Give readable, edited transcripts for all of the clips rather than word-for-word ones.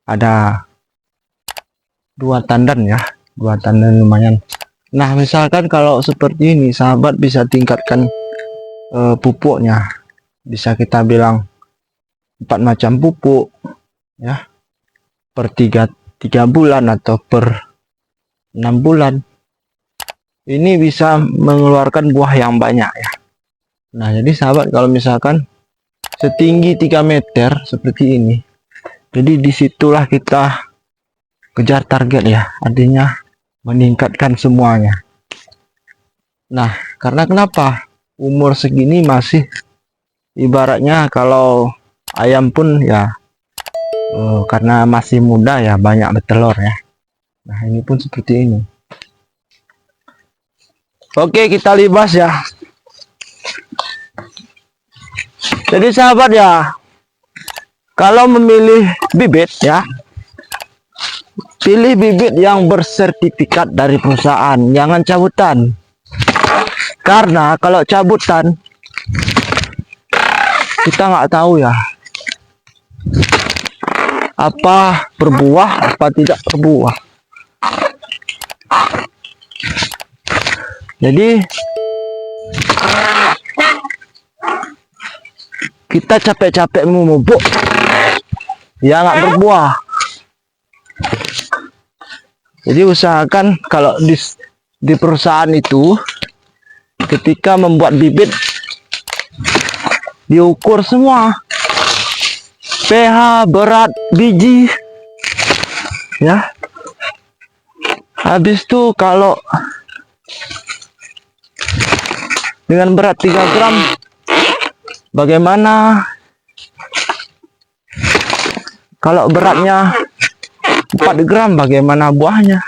ada 2 tandan ya, 2 tandan lumayan. Nah misalkan kalau seperti ini sahabat bisa tingkatkan pupuknya, bisa kita bilang 4 macam pupuk ya, per 3 bulan atau per 6 bulan. Ini bisa mengeluarkan buah yang banyak ya. Nah jadi sahabat, kalau misalkan setinggi 3 meter seperti ini, jadi disitulah kita kejar target ya, artinya meningkatkan semuanya. Nah karena kenapa umur segini masih ibaratnya kalau ayam pun ya karena masih muda ya banyak bertelur ya. Nah ini pun seperti ini. Oke, kita libas ya. Jadi sahabat ya, kalau memilih bibit ya, pilih bibit yang bersertifikat dari perusahaan, jangan cabutan. Karena kalau cabutan kita nggak tahu ya apa berbuah apa tidak berbuah. Jadi kita capek-capek memupuk ya nggak berbuah. Jadi usahakan kalau di perusahaan itu ketika membuat bibit diukur semua, pH, berat biji ya. Habis itu kalau dengan berat 3 gram bagaimana, kalau beratnya 4 gram bagaimana buahnya.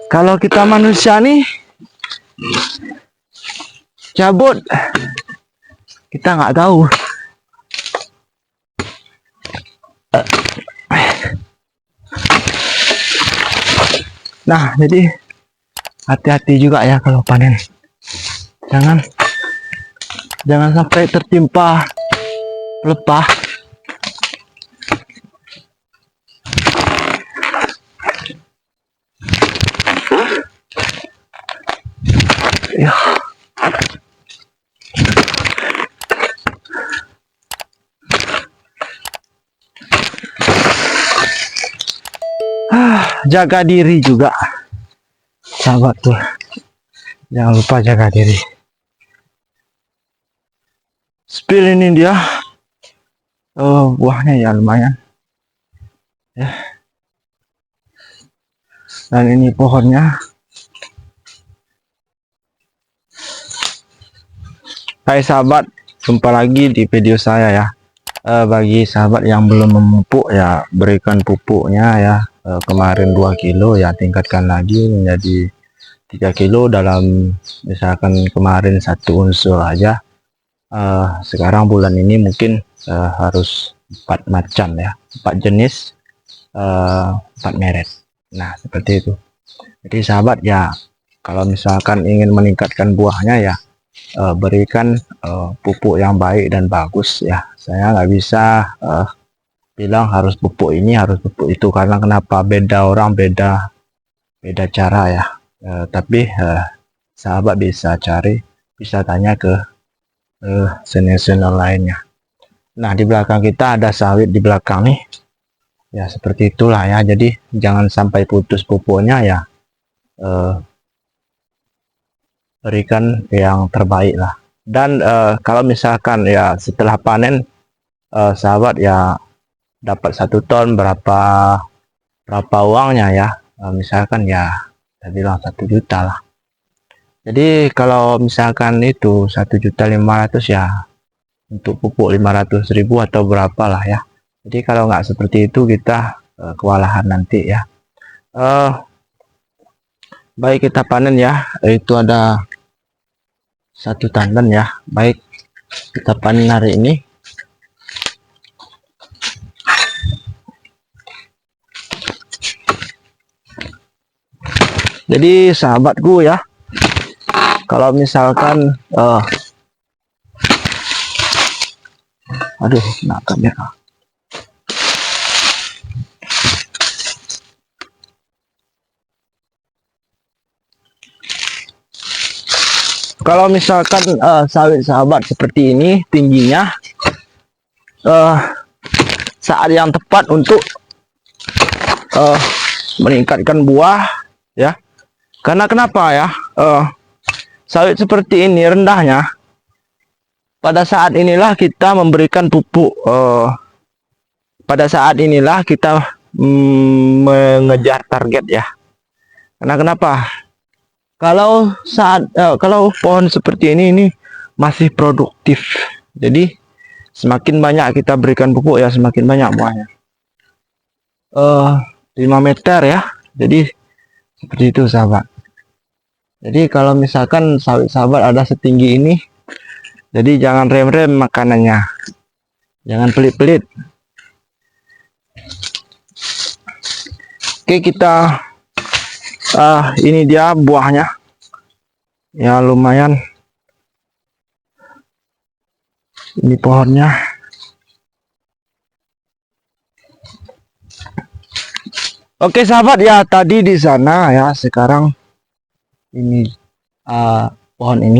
Kalau kita manusia nih cabut kita nggak tahu. Nah jadi hati-hati juga ya kalau panen, jangan sampai tertimpa pelepah. Ya. Jaga diri juga sahabat tuh, jangan lupa jaga diri. Spill ini dia buahnya ya lumayan ya, dan ini pohonnya. Hai sahabat, jumpa lagi di video saya ya. Bagi sahabat yang belum memupuk ya, berikan pupuknya ya. Kemarin 2 kilo ya, tingkatkan lagi menjadi 3 kilo dalam, misalkan kemarin 1 unsur aja, sekarang bulan ini mungkin harus 4 macam ya, 4 jenis, 4 merek. Nah seperti itu. Jadi sahabat ya, kalau misalkan ingin meningkatkan buahnya ya, berikan pupuk yang baik dan bagus ya. Saya nggak bisa bilang harus pupuk ini, harus pupuk itu, karena kenapa, beda orang beda cara ya. Tapi sahabat bisa tanya ke senior lainnya. Nah di belakang kita ada sawit di belakang nih ya, seperti itulah ya. Jadi jangan sampai putus pupuknya ya, berikan yang terbaik lah. Dan kalau misalkan ya setelah panen sahabat ya dapat 1 ton, berapa uangnya ya, misalkan ya saya bilang 1 juta lah. Jadi kalau misalkan itu 1.500.000 ya, untuk pupuk 500.000 atau berapa lah ya. Jadi kalau nggak seperti itu kita kewalahan nanti ya. Baik, kita panen ya, itu ada 1 tandan ya. Baik, kita panen hari ini. Jadi sahabatku ya, kalau misalkan Aduh, kena kamera. Kalau misalkan sawit sahabat seperti ini tingginya, saat yang tepat untuk meningkatkan buah, ya. Karena kenapa ya? Sawit seperti ini rendahnya, pada saat inilah kita memberikan pupuk. Pada saat inilah kita mengejar target ya. Karena kenapa? Kalau pohon seperti ini masih produktif. Jadi semakin banyak kita berikan pupuk ya, semakin banyak buahnya. 5 meter ya. Jadi seperti itu sahabat. Jadi kalau misalkan sawit sahabat ada setinggi ini, jadi jangan rem-rem makanannya, jangan pelit-pelit. Oke, kita ini dia buahnya ya, lumayan. Ini pohonnya. Oke sahabat ya, tadi di sana ya, sekarang ini pohon ini